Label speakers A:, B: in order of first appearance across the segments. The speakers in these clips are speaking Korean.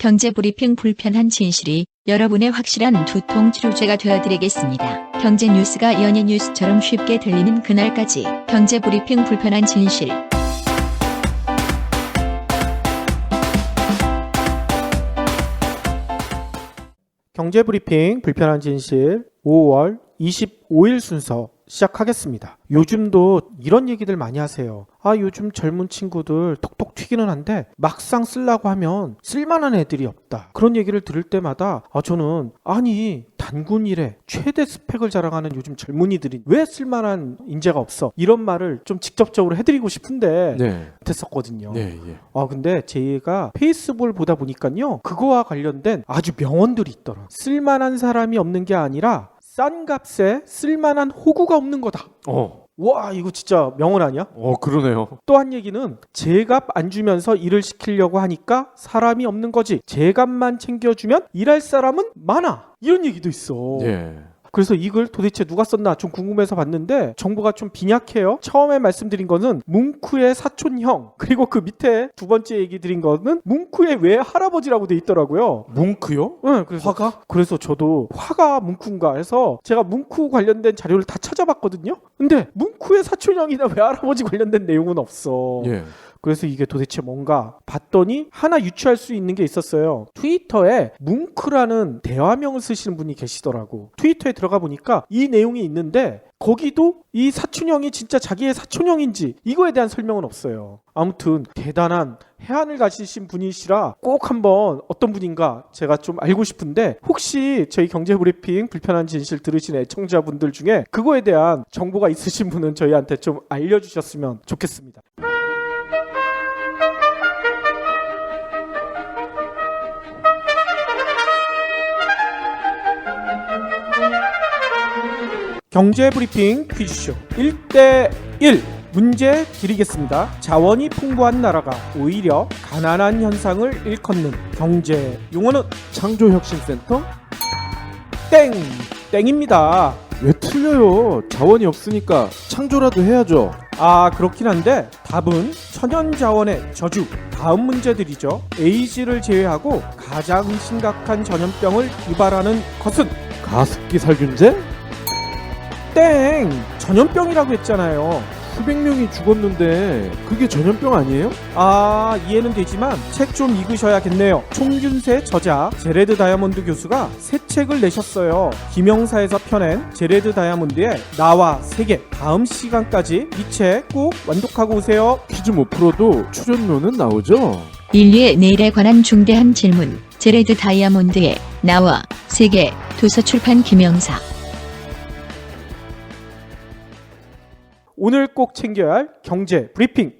A: 경제브리핑 불편한 진실이 여러분의 확실한 두통 치료제가 되어드리겠습니다. 경제 뉴스가 연예 뉴스처럼 쉽게 들리는 그날까지 경제브리핑 불편한 진실.
B: 경제브리핑 불편한 진실 5월 25일 순서 시작하겠습니다. 요즘도 이런 얘기들 많이 하세요. 요즘 젊은 친구들 톡톡 튀기는 한데 막상 쓰려고 하면 쓸만한 애들이 없다. 그런 얘기를 들을 때마다 저는 단군 이래 최대 스펙을 자랑하는 요즘 젊은이들이 왜 쓸만한 인재가 없어? 이런 말을 좀 직접적으로 해드리고 싶은데 못했었거든요. 근데 제가 페이스북을 보다 보니까요, 그거와 관련된 아주 명언들이 있더라. 쓸만한 사람이 없는 게 아니라 싼 값에 쓸만한 호구가 없는 거다. 와, 이거 진짜 명언 아니야?
C: 그러네요.
B: 또 한 얘기는 제값 안 주면서 일을 시키려고 하니까 사람이 없는 거지. 제값만 챙겨주면 일할 사람은 많아. 이런 얘기도 있어. 그래서 이걸 도대체 누가 썼나 좀 궁금해서 봤는데 정보가 좀 빈약해요. 처음에 말씀드린 거는 뭉크의 사촌형, 그리고 그 밑에 두 번째 얘기 드린 거는 뭉크의 외할아버지라고 돼 있더라고요.
C: 뭉크요?
B: 네, 그래서 화가? 그래서 저도 화가 뭉크인가 해서 제가 뭉크 관련된 자료를 다 찾아봤거든요. 근데 뭉크의 사촌형이나 외할아버지 관련된 내용은 없어. 그래서 이게 도대체 뭔가 봤더니 하나 유추할 수 있는 게 있었어요. 트위터에 뭉크라는 대화명을 쓰시는 분이 계시더라고. 트위터에 들어가 보니까 이 내용이 있는데 거기도 이 사촌형이 진짜 자기의 사촌형인지 이거에 대한 설명은 없어요. 아무튼 대단한 해안을 가지신 분이시라 꼭 한번 어떤 분인가 제가 좀 알고 싶은데, 혹시 저희 경제브리핑 불편한 진실 들으신 애청자분들 중에 그거에 대한 정보가 있으신 분은 저희한테 좀 알려주셨으면 좋겠습니다. 경제브리핑 퀴즈쇼 1대1 문제 드리겠습니다. 자원이 풍부한 나라가 오히려 가난한 현상을 일컫는 경제 용어는?
C: 창조혁신센터?
B: 땡! 땡입니다.
C: 왜 틀려요? 자원이 없으니까 창조라도 해야죠.
B: 그렇긴 한데 답은 천연자원의 저주. 다음 문제들이죠. 에이즈를 제외하고 가장 심각한 전염병을 유발하는 것은?
C: 가습기 살균제?
B: 땡! 전염병이라고 했잖아요.
C: 수백 명이 죽었는데 그게 전염병 아니에요?
B: 이해는 되지만 책 좀 읽으셔야겠네요. 총균세 저자 제레드 다이아몬드 교수가 새 책을 내셨어요. 김영사에서 펴낸 제레드 다이아몬드의 나와 세계. 다음 시간까지 이 책 꼭 완독하고 오세요.
C: 퀴즈 못 풀어도 출연료는 나오죠?
A: 인류의 내일에 관한 중대한 질문. 제레드 다이아몬드의 나와 세계. 도서출판 김영사.
B: 오늘 꼭 챙겨야 할 경제 브리핑.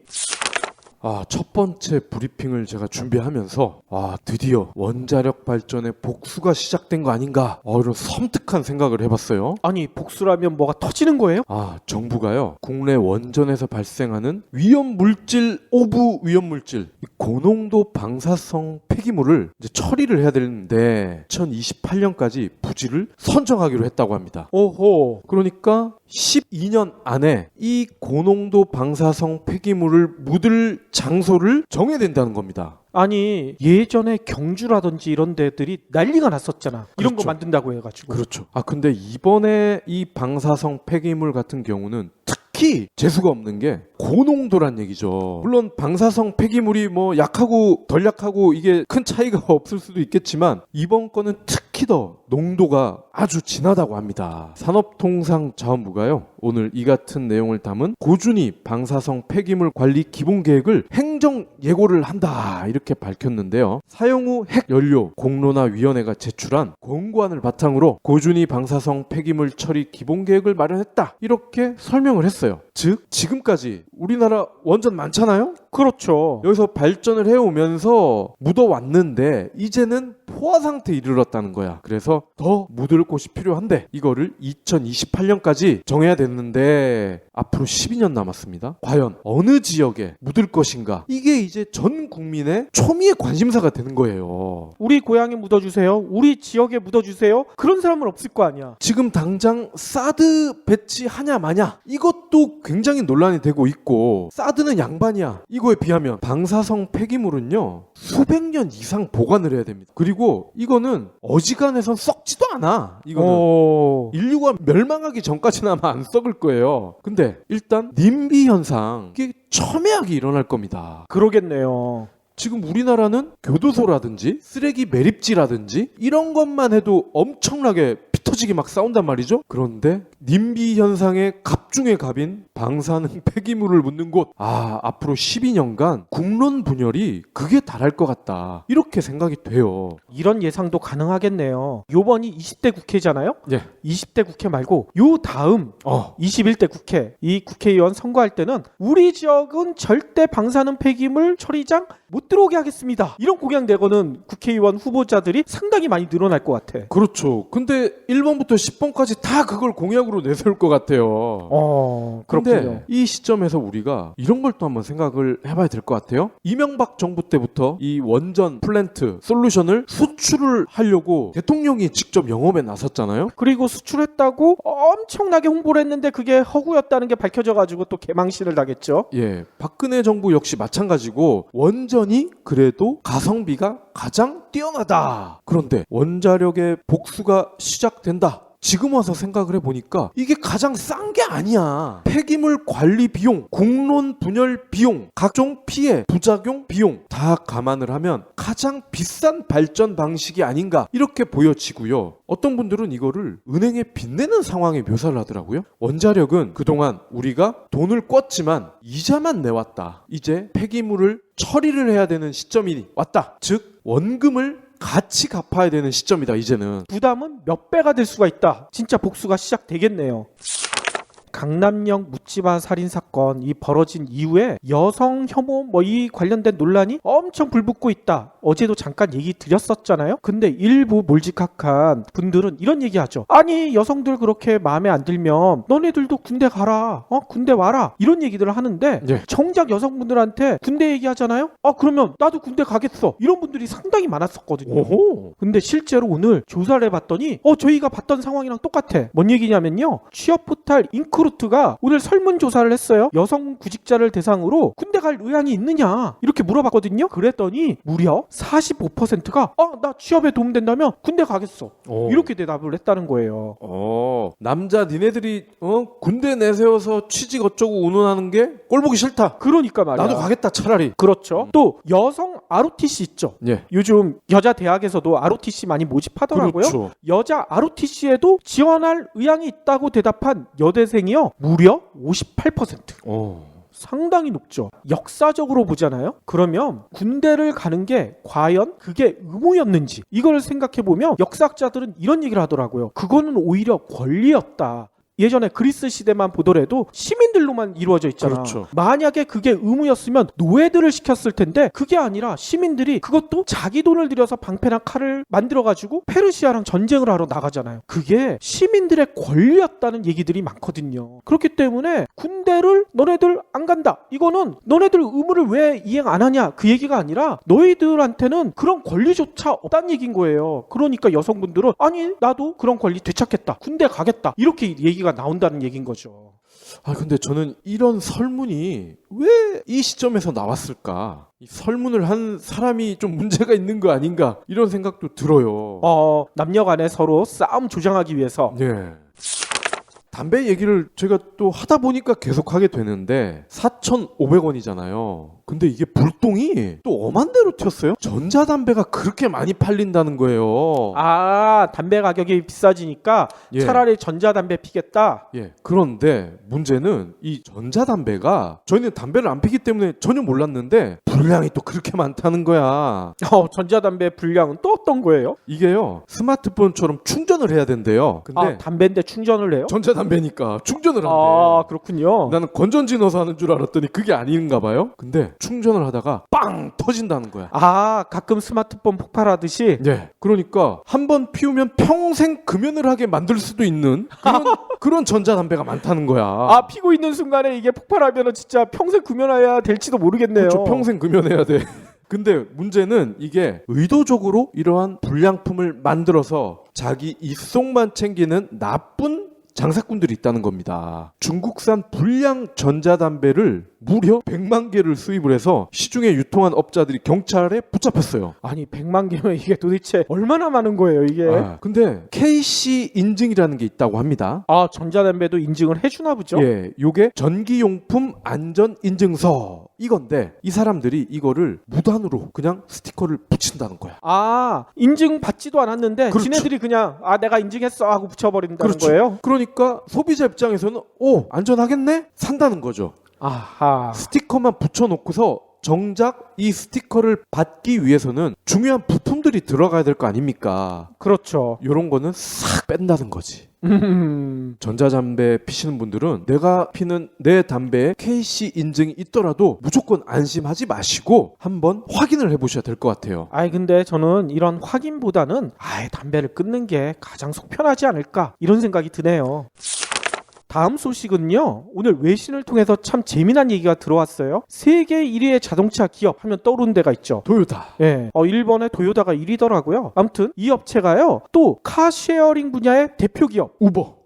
C: 첫 번째 브리핑을 제가 준비하면서 드디어 원자력 발전의 복수가 시작된 거 아닌가, 이런 섬뜩한 생각을 해봤어요.
B: 아니, 복수라면 뭐가 터지는 거예요?
C: 정부가요, 국내 원전에서 발생하는 위험물질 오브 위험물질, 고농도 방사성 폐기물을 이제 처리를 해야 되는데 2028년까지 부지를 선정하기로 했다고 합니다.
B: 오호.
C: 그러니까 12년 안에 이 고농도 방사성 폐기물을 묻을 장소를 정해야 된다는 겁니다.
B: 아니, 예전에 경주라든지 이런 데들이 난리가 났었잖아. 이런 거 만든다고 해가지고.
C: 그렇죠. 근데 이번에 이 방사성 폐기물 같은 경우는 특히 재수가 없는 게 고농도란 얘기죠. 물론 방사성 폐기물이 뭐 약하고 덜 약하고 이게 큰 차이가 없을 수도 있겠지만 이번 거는 특히 더 농도가 아주 진하다고 합니다. 산업통상자원부가요, 오늘 이 같은 내용을 담은 고준위 방사성 폐기물 관리 기본계획을 행정 예고를 한다, 이렇게 밝혔는데요. 사용 후 핵연료 공론화위원회가 제출한 권고안을 바탕으로 고준위 방사성 폐기물 처리 기본계획을 마련했다, 이렇게 설명을 했어요. 즉 지금까지 우리나라 원전 많잖아요.
B: 그렇죠.
C: 여기서 발전을 해오면서 묻어왔는데 이제는 포화 상태에 이르렀다는 거야. 그래서 지역에서 더 묻을 곳이 필요한데 이거를 2028년까지 정해야 됐는데 앞으로 12년 남았습니다. 과연 어느 지역에 묻을 것인가? 이게 이제 전 국민의 초미의 관심사가 되는 거예요.
B: 우리 고향에 묻어주세요. 우리 지역에 묻어주세요. 그런 사람은 없을 거 아니야.
C: 지금 당장 사드 배치하냐 마냐 이것도 굉장히 논란이 되고 있고, 사드는 양반이야 이거에 비하면 방사성 폐기물은요 수백 년 이상 보관을 해야 됩니다. 그리고 이거는 어지간해선 썩지도 않아. 이거는 인류가 멸망하기 전까지는 아마 안 썩을 거예요. 근데 일단 님비 현상, 이게 첨예하게 일어날 겁니다.
B: 그러겠네요.
C: 지금 우리나라는 교도소라든지 쓰레기 매립지라든지 이런 것만 해도 엄청나게 피 터지게 막 싸운단 말이죠. 그런데 님비 현상의 갑 중의 갑인 방사능 폐기물을 묻는 곳, 앞으로 12년간 국론 분열이 극에 달할 것 같다, 이렇게 생각이 돼요.
B: 이런 예상도 가능하겠네요. 요번이 20대 국회잖아요.
C: 예.
B: 20대 국회 말고 요 다음 21대 국회, 이 국회의원 선거할 때는 우리 지역은 절대 방사능 폐기물 처리장 못 들어오게 하겠습니다, 이런 공약 내거는 국회의원 후보자들이 상당히 많이 늘어날 것 같아.
C: 그렇죠. 근데 1번부터 10번까지 다 그걸 공약으로 내세울 것 같아요.
B: 그렇군요.
C: 근데 이 시점에서 우리가 이런 걸 또 한번 생각을 해봐야 될 것 같아요. 이명박 정부 때부터 이 원전 플랜트 솔루션을 수출을 하려고 대통령이 직접 영업에 나섰잖아요.
B: 그리고 수출했다고 엄청나게 홍보를 했는데 그게 허구였다는 게 밝혀져가지고 또 개망신을 당했죠.
C: 예, 박근혜 정부 역시 마찬가지고 원전이 그래도 가성비가 가장 뛰어나다. 그런데 원자력의 복수가 시작된다. 지금 와서 생각을 해보니까 이게 가장 싼 게 아니야. 폐기물 관리 비용, 국론 분열 비용, 각종 피해, 부작용 비용 다 감안을 하면 가장 비싼 발전 방식이 아닌가, 이렇게 보여지고요. 어떤 분들은 이거를 은행에 빚내는 상황에 묘사를 하더라고요. 원자력은 그동안 우리가 돈을 꿨지만 이자만 내왔다. 이제 폐기물을 처리를 해야 되는 시점이 왔다. 즉 원금을 같이 갚아야 되는 시점이다. 이제는
B: 부담은 몇 배가 될 수가 있다. 진짜 복수가 시작되겠네요. 강남역 묻지마 살인 사건 이 벌어진 이후에 여성 혐오 이 관련된 논란이 엄청 불붙고 있다. 어제도 잠깐 얘기 드렸었잖아요. 근데 일부 몰지각한 분들은 이런 얘기하죠. 아니 여성들 그렇게 마음에 안 들면 너네들도 군대 가라, 군대 와라, 이런 얘기들을 하는데 정작 여성분들한테 군대 얘기하잖아요. 그러면 나도 군대 가겠어, 이런 분들이 상당히 많았었거든요. 근데 실제로 오늘 조사를 해봤더니 저희가 봤던 상황이랑 똑같아. 뭔 얘기냐면요, 취업 포탈 인크루트가 오늘 설문조사를 했어요. 여성 구직자를 대상으로 군대 갈 의향이 있느냐 이렇게 물어봤거든요. 그랬더니 무려 45%가 나 취업에 도움된다면 군대 가겠어, 이렇게 대답을 했다는 거예요.
C: 남자 니네들이 군대 내세워서 취직 어쩌고 운운하는 게 꼴보기 싫다.
B: 그러니까 말이야.
C: 나도 가겠다 차라리.
B: 그렇죠. 또 여성 ROTC 있죠.
C: 예.
B: 요즘 여자 대학에서도 ROTC 많이 모집하더라고요.
C: 그렇죠.
B: 여자 ROTC에도 지원할 의향이 있다고 대답한 여대생이요 무려 58%. 상당히 높죠. 역사적으로 보잖아요. 그러면 군대를 가는 게 과연 그게 의무였는지 이걸 생각해보면 역사학자들은 이런 얘기를 하더라고요. 그거는 오히려 권리였다. 예전에 그리스 시대만 보더라도 시민들로만 이루어져 있잖아.
C: 그렇죠.
B: 만약에 그게 의무였으면 노예들을 시켰을 텐데 그게 아니라 시민들이 그것도 자기 돈을 들여서 방패나 칼을 만들어가지고 페르시아랑 전쟁을 하러 나가잖아요. 그게 시민들의 권리였다는 얘기들이 많거든요. 그렇기 때문에 군대를 너네들 안 간다, 이거는 너네들 의무를 왜 이행 안 하냐 그 얘기가 아니라 너희들한테는 그런 권리조차 없다는 얘기인 거예요. 그러니까 여성분들은 아니 나도 그런 권리 되찾겠다, 군대 가겠다, 이렇게 얘기가 나온다는 얘기인 거죠.
C: 근데 저는 이런 설문이 왜 이 시점에서 나왔을까? 이 설문을 한 사람이 좀 문제가 있는 거 아닌가? 이런 생각도 들어요.
B: 남녀 간에 서로 싸움 조장하기 위해서.
C: 네. 담배 얘기를 제가 또 하다 보니까 계속 하게 되는데 4,500원이잖아요. 근데 이게 불똥이 또 엄한 대로 튀었어요. 전자담배가 그렇게 많이 팔린다는 거예요.
B: 담배 가격이 비싸지니까 차라리 전자담배 피겠다.
C: 그런데 문제는 이 전자담배가, 저희는 담배를 안 피기 때문에 전혀 몰랐는데 분량이 또 그렇게 많다는 거야.
B: 전자담배 분량은 또 어떤 거예요?
C: 이게요, 스마트폰처럼 충전을 해야 된대요. 근데
B: 담배인데 충전을 해요?
C: 전자담배니까 충전을 한대.
B: 그렇군요.
C: 나는 건전지 넣어서 하는 줄 알았더니 그게 아닌가 봐요. 근데 충전을 하다가 빵 터진다는 거야.
B: 아, 가끔 스마트폰 폭발하듯이.
C: 네. 그러니까 한 번 피우면 평생 금연을 하게 만들 수도 있는 그런 전자담배가 많다는 거야.
B: 아, 피고 있는 순간에 이게 폭발하면 진짜 평생 금연해야 될지도 모르겠네요.
C: 그렇죠. 평생 금연해야 돼. 근데 문제는 이게 의도적으로 이러한 불량품을 만들어서 자기 입속만 챙기는 나쁜 장사꾼들이 있다는 겁니다. 중국산 불량 전자담배를 무려 100만 개를 수입을 해서 시중에 유통한 업자들이 경찰에 붙잡혔어요.
B: 아니, 100만 개면 이게 도대체 얼마나 많은 거예요, 이게?
C: 근데 KC 인증이라는 게 있다고 합니다.
B: 아, 전자담배도 인증을 해주나 보죠?
C: 예, 요게 전기용품 안전 인증서 이건데 이 사람들이 이거를 무단으로 그냥 스티커를 붙인다는 거야.
B: 아, 인증 받지도 않았는데
C: 그렇죠.
B: 지네들이 그냥 내가 인증했어 하고 붙여버린다는
C: 그렇죠.
B: 거예요?
C: 그러니까 소비자 입장에서는 안전하겠네? 산다는 거죠.
B: 아하.
C: 스티커만 붙여놓고서 정작 이 스티커를 받기 위해서는 중요한 부품들이 들어가야 될 거 아닙니까?
B: 그렇죠.
C: 요런 거는 싹 뺀다는 거지. 전자담배 피시는 분들은 내가 피는 내 담배에 KC 인증이 있더라도 무조건 안심하지 마시고 한번 확인을 해보셔야 될 것 같아요.
B: 아이, 근데 저는 이런 확인보다는 담배를 끊는 게 가장 속편하지 않을까 이런 생각이 드네요. 다음 소식은요. 오늘 외신을 통해서 참 재미난 얘기가 들어왔어요. 세계 1위의 자동차 기업 하면 떠오르는 데가 있죠.
C: 도요타.
B: 예. 일본의 도요타가 1위더라고요. 아무튼 이 업체가요. 또 카쉐어링 분야의 대표 기업
C: 우버.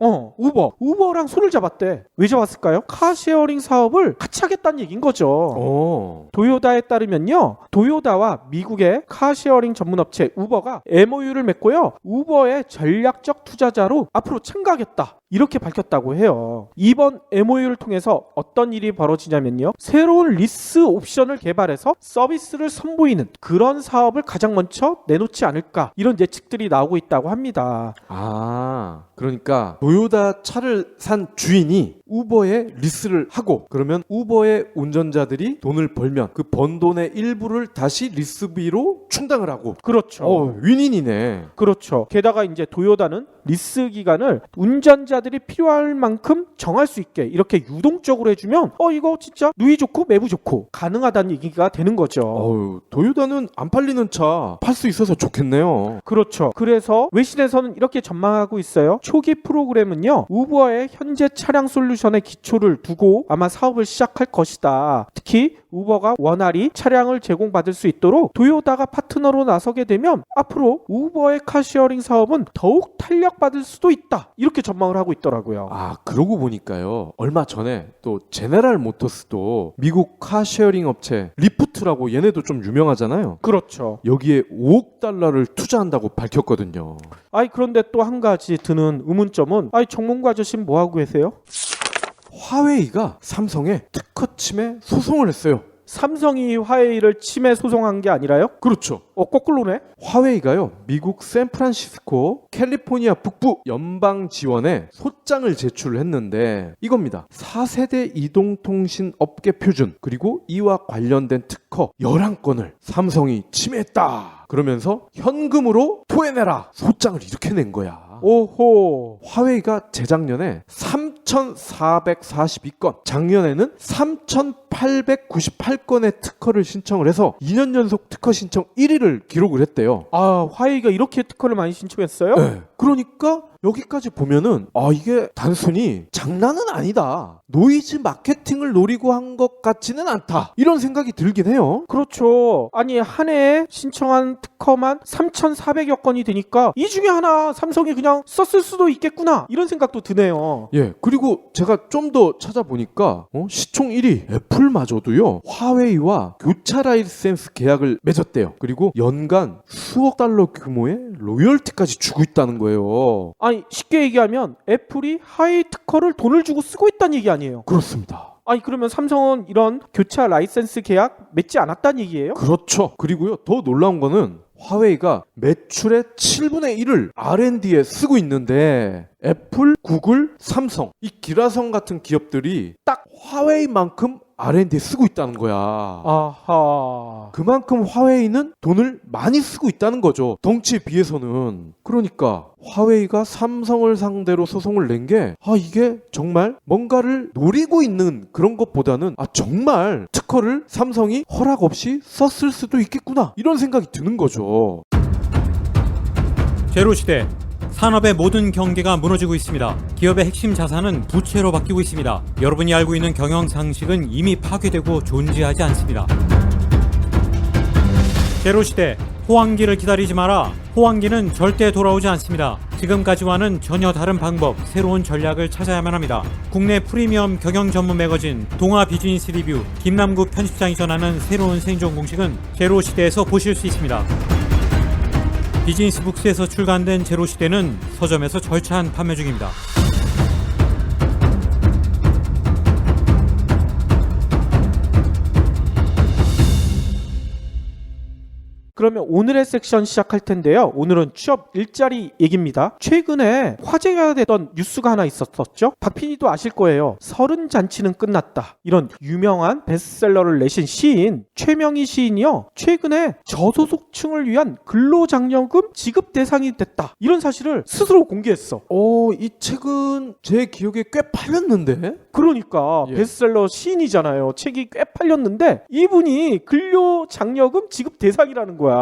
B: 우버랑 손을 잡았대. 왜 잡았을까요? 카쉐어링 사업을 같이 하겠다는 얘기인 거죠. 도요타에 따르면요. 도요타와 미국의 카쉐어링 전문 업체 우버가 MOU를 맺고요. 우버의 전략적 투자자로 앞으로 참가하겠다. 이렇게 밝혔다고 해요. 이번 MOU를 통해서 어떤 일이 벌어지냐면요. 새로운 리스 옵션을 개발해서 서비스를 선보이는 그런 사업을 가장 먼저 내놓지 않을까 이런 예측들이 나오고 있다고 합니다.
C: 그러니까 도요타 차를 산 주인이 우버에 리스를 하고 그러면 우버의 운전자들이 돈을 벌면 그 번 돈의 일부를 다시 리스비로 충당을 하고
B: 그렇죠.
C: 윈윈이네.
B: 그렇죠. 게다가 이제 도요타는 리스 기간을 운전자들이 필요할 만큼 정할 수 있게 이렇게 유동적으로 해주면 이거 진짜 누이 좋고 매부 좋고 가능하다는 얘기가 되는 거죠.
C: 도요타는 안 팔리는 차 팔 수 있어서 좋겠네요.
B: 그렇죠. 그래서 외신에서는 이렇게 전망하고 있어요. 초기 프로그램은요. 우버의 현재 차량 솔루션의 기초를 두고 아마 사업을 시작할 것이다. 특히 우버가 원활히 차량을 제공받을 수 있도록 도요타가 파트너로 나서게 되면 앞으로 우버의 카쉐어링 사업은 더욱 탄력받을 수도 있다. 이렇게 전망을 하고 있더라고요.
C: 그러고 보니까요. 얼마 전에 또 제네럴 모터스도 미국 카쉐어링 업체 리프트라고 얘네도 좀 유명하잖아요.
B: 그렇죠.
C: 여기에 5억 달러를 투자한다고 밝혔거든요.
B: 그런데 또 한 가지 드는 의문점은 정몽구 아저씨는 뭐 하고 계세요?
C: 화웨이가 삼성에 특허 침해 소송을 했어요.
B: 삼성이 화웨이를 침해 소송한 게 아니라요?
C: 그렇죠.
B: 거꾸로네?
C: 화웨이가요, 미국 샌프란시스코 캘리포니아 북부 연방 지원에 소장을 제출을 했는데 이겁니다. 4세대 이동통신 업계 표준 그리고 이와 관련된 특허 11건을 삼성이 침해했다. 그러면서 현금으로 토해내라. 소장을 이렇게 낸 거야.
B: 오호.
C: 화웨이가 재작년에 3,442건, 작년에는 3,898건의 특허를 신청을 해서 2년 연속 특허 신청 1위를 기록을 했대요.
B: 화웨이가 이렇게 특허를 많이 신청했어요?
C: 네. 그러니까 여기까지 보면은 이게 단순히 장난은 아니다. 노이즈 마케팅을 노리고 한 것 같지는 않다. 이런 생각이 들긴 해요.
B: 그렇죠. 아니, 한 해에 신청한 특허만 3,400여 건이 되니까 이 중에 하나 삼성이 그냥 썼을 수도 있겠구나. 이런 생각도 드네요.
C: 예. 그리고 제가 좀 더 찾아보니까 시총 1위 애플마저도요. 화웨이와 교차 라이센스 계약을 맺었대요. 그리고 연간 수억 달러 규모의 로열티까지 주고 있다는 거예요.
B: 쉽게 얘기하면 애플이 화웨이 특허를 돈을 주고 쓰고 있다는 얘기 아니에요?
C: 그렇습니다.
B: 그러면 삼성은 이런 교차 라이센스 계약 맺지 않았다는 얘기예요?
C: 그렇죠. 그리고요, 더 놀라운 거는 화웨이가 매출의 7분의 1을 R&D에 쓰고 있는데 애플, 구글, 삼성 이 기라성 같은 기업들이 딱 화웨이만큼 R&D에 쓰고 있다는 거야.
B: 아하.
C: 그만큼 화웨이는 돈을 많이 쓰고 있다는 거죠. 덩치에 비해서는. 그러니까 화웨이가 삼성을 상대로 소송을 낸 게 이게 정말 뭔가를 노리고 있는 그런 것보다는 정말 특허를 삼성이 허락 없이 썼을 수도 있겠구나 이런 생각이 드는 거죠.
D: 제로시대. 산업의 모든 경계가 무너지고 있습니다. 기업의 핵심 자산은 부채로 바뀌고 있습니다. 여러분이 알고 있는 경영 상식은 이미 파괴되고 존재하지 않습니다. 제로시대. 호황기를 기다리지 마라. 호황기는 절대 돌아오지 않습니다. 지금까지와는 전혀 다른 방법, 새로운 전략을 찾아야만 합니다. 국내 프리미엄 경영 전문 매거진 동아 비즈니스 리뷰 김남국 편집장이 전하는 새로운 생존 공식은 제로시대에서 보실 수 있습니다. 비즈니스북스에서 출간된 제로시대는 서점에서 절찬 판매 중입니다.
B: 그러면 오늘의 섹션 시작할 텐데요. 오늘은 취업 일자리 얘기입니다. 최근에 화제가 되던 뉴스가 하나 있었었죠. 박PD도 아실 거예요. 30잔치는 끝났다. 이런 유명한 베스트셀러를 내신 시인 최명희 시인이요. 최근에 저소득층을 위한 근로장려금 지급 대상이 됐다. 이런 사실을 스스로 공개했어.
C: 이 책은 제 기억에 꽤 팔렸는데?
B: 그러니까 베스트셀러 시인이잖아요. 책이 꽤 팔렸는데 이분이 근로장려금 지급 대상이라는 거야.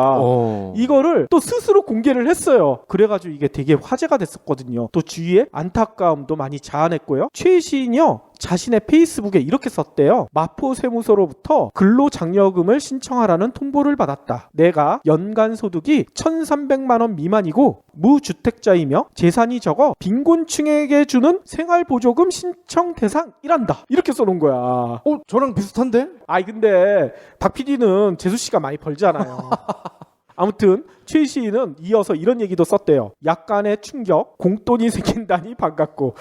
B: 이거를 또 스스로 공개를 했어요. 그래가지고 이게 되게 화제가 됐었거든요. 또 주위에 안타까움도 많이 자아냈고요. 최 시인이요. 자신의 페이스북에 이렇게 썼대요. 마포세무서로부터 근로장려금을 신청하라는 통보를 받았다. 내가 연간 소득이 1,300만 원 미만이고 무주택자이며 재산이 적어 빈곤층에게 주는 생활보조금 신청 대상이란다. 이렇게 써놓은 거야.
C: 저랑 비슷한데?
B: 근데 박 PD는 재수 씨가 많이 벌잖아요. 아무튼 최 시인은 이어서 이런 얘기도 썼대요. 약간의 충격, 공돈이 생긴다니 반갑고.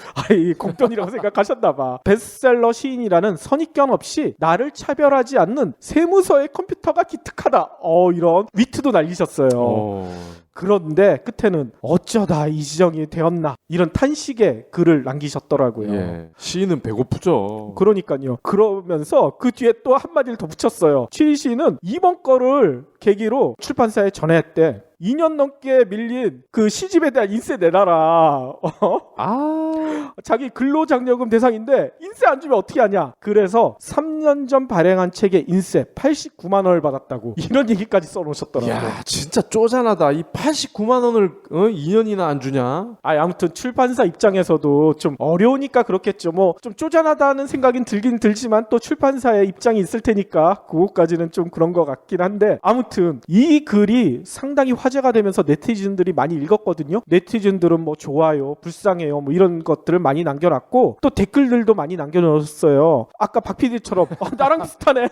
B: 공돈이라고 생각하셨나 봐. 베스트셀러 시인이라는 선입견 없이 나를 차별하지 않는 세무서의 컴퓨터가 기특하다. 이런 위트도 날리셨어요. 그런데 끝에는 어쩌다 이 지경이 되었나 이런 탄식의 글을 남기셨더라고요.
C: 시인은 배고프죠.
B: 그러니까요. 그러면서 그 뒤에 또 한마디를 더 붙였어요. 최 시인은 이번 거를 계기로 출판사에 전화했대. 2년 넘게 밀린 그 시집에 대한 인세 내놔라. 자기 근로장려금 대상인데 인세 안 주면 어떻게 하냐. 그래서 3년 전 발행한 책의 인세 89만 원을 받았다고 이런 얘기까지 써놓으셨더라고요.
C: 진짜 쪼잔하다. 이 89만 원을 2년이나 안 주냐?
B: 아무튼 출판사 입장에서도 좀 어려우니까 그렇겠죠. 뭐 좀 쪼잔하다는 생각은 들긴 들지만 또 출판사의 입장이 있을 테니까 그거까지는 좀 그런 것 같긴 한데 아무튼 이 글이 상당히 화제가 되면서 네티즌들이 많이 읽었거든요. 네티즌들은 뭐 좋아요, 불쌍해요, 뭐 이런 것들을 많이 남겨놨고 또 댓글들도 많이 남겨놓았어요. 아까 박 PD처럼 나랑 비슷하네.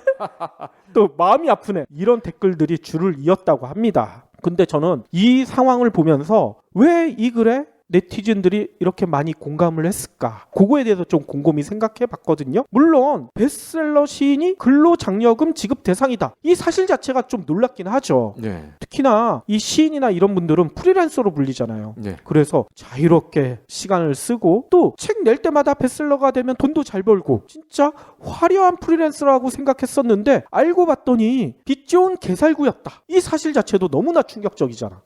B: 또 마음이 아프네. 이런 댓글들이 줄을 이었다고 합니다. 근데 저는 이 상황을 보면서 왜 이 글에 네티즌들이 이렇게 많이 공감을 했을까? 그거에 대해서 좀 곰곰이 생각해 봤거든요. 물론 베스트셀러 시인이 근로장려금 지급 대상이다. 이 사실 자체가 좀 놀랍긴 하죠. 특히나 이 시인이나 이런 분들은 프리랜서로 불리잖아요. 그래서 자유롭게 시간을 쓰고 또 책 낼 때마다 베스트셀러가 되면 돈도 잘 벌고 진짜 화려한 프리랜서라고 생각했었는데 알고 봤더니 빚 좋은 개살구였다. 이 사실 자체도 너무나 충격적이잖아.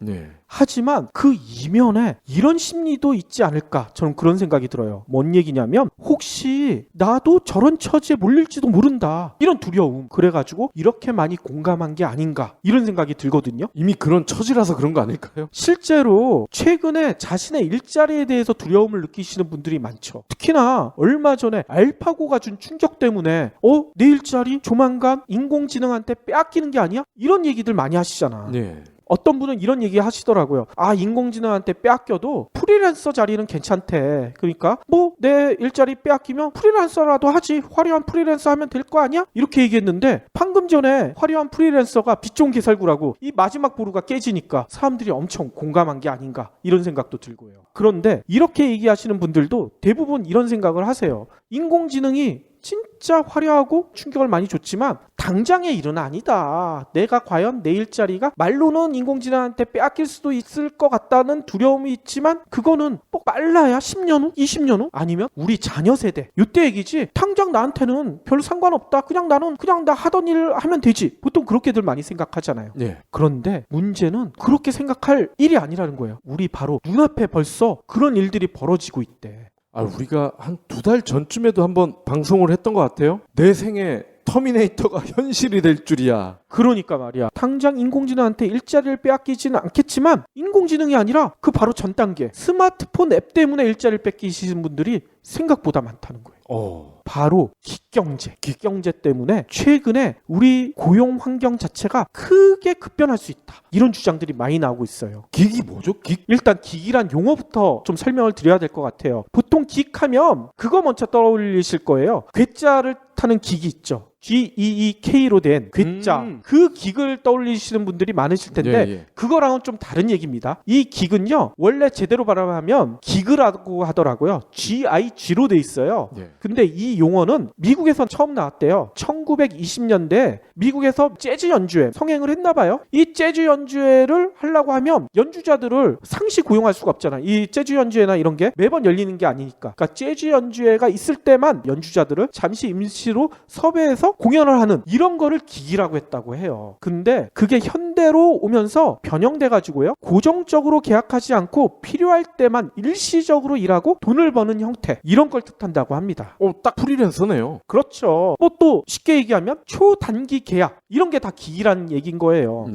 B: 하지만 그 이면에 이런 심리도 있지 않을까 저는 그런 생각이 들어요. 뭔 얘기냐면 혹시 나도 저런 처지에 몰릴지도 모른다 이런 두려움. 그래가지고 이렇게 많이 공감한 게 아닌가 이런 생각이 들거든요.
C: 이미 그런 처지라서 그런 거 아닐까요?
B: 실제로 최근에 자신의 일자리에 대해서 두려움을 느끼시는 분들이 많죠. 특히나 얼마 전에 알파고가 준 충격 때문에 내 일자리 조만간 인공지능한테 빼앗기는 게 아니야? 이런 얘기들 많이 하시잖아. 어떤 분은 이런 얘기 하시더라고요. 인공지능한테 빼앗겨도 프리랜서 자리는 괜찮대. 그러니까 뭐 내 일자리 빼앗기면 프리랜서라도 하지. 화려한 프리랜서 하면 될 거 아니야? 이렇게 얘기했는데 방금 전에 화려한 프리랜서가 빚 좋은 개살구라고 이 마지막 보루가 깨지니까 사람들이 엄청 공감한 게 아닌가 이런 생각도 들고요. 그런데 이렇게 얘기하시는 분들도 대부분 이런 생각을 하세요. 인공지능이 진짜 화려하고 충격을 많이 줬지만 당장의 일은 아니다. 내가 과연 내 일자리가 말로는 인공지능한테 빼앗길 수도 있을 것 같다는 두려움이 있지만 그거는 뭐 빨라야 10년 후, 20년 후 아니면 우리 자녀 세대 이때 얘기지. 당장 나한테는 별 상관없다. 그냥 나는 그냥 나 하던 일 하면 되지. 보통 그렇게들 많이 생각하잖아요.
C: 예.
B: 그런데 문제는 그렇게 생각할 일이 아니라는 거예요. 우리 바로 눈앞에 벌써 그런 일들이 벌어지고 있대.
C: 우리가 한 2달 전쯤에도 한번 방송을 했던 것 같아요. 내 생에 터미네이터가 현실이 될 줄이야.
B: 그러니까 말이야. 당장 인공지능한테 일자리를 빼앗기지는 않겠지만 인공지능이 아니라 그 바로 전 단계 스마트폰 앱 때문에 일자리를 뺏기시는 분들이 생각보다 많다는 거예요. 바로 기경제 때문에 최근에 우리 고용 환경 자체가 크게 급변할 수 있다. 이런 주장들이 많이 나오고 있어요.
C: 기기 뭐죠?
B: 일단 기기란 용어부터 좀 설명을 드려야 될 것 같아요. 보통 기하면 그거 먼저 떠올리실 거예요. 괴짜를 타는 기기 있죠. GEEK로 된 괴짜. 그 기기를 떠올리시는 분들이 많으실 텐데 그거랑은 좀 다른 얘기입니다. 이 기기는요. 원래 제대로 발음하면 기그라고 하더라고요. GIG로 돼 있어요. 근데 이 용어는 미국에서 처음 나왔대요. 1920년대 미국에서 재즈 연주회 성행을 했나 봐요. 이 재즈 연주회를 하려고 하면 연주자들을 상시 고용할 수가 없잖아. 이 재즈 연주회나 이런 게 매번 열리는 게 아니니까. 그러니까 재즈 연주회가 있을 때만 연주자들을 잠시 임시로 섭외해서 공연을 하는 이런 거를 기기라고 했다고 해요. 근데 그게 현대로 오면서 변형돼 가지고요. 고정적으로 계약하지 않고 필요할 때만 일시적으로 일하고 돈을 버는 형태. 이런 걸 뜻한다고 합니다.
C: 딱 프리랜서네요.
B: 그렇죠. 또 쉽게 얘기하면 초단기 계약. 이런 게 다 기기라는 얘기인 거예요.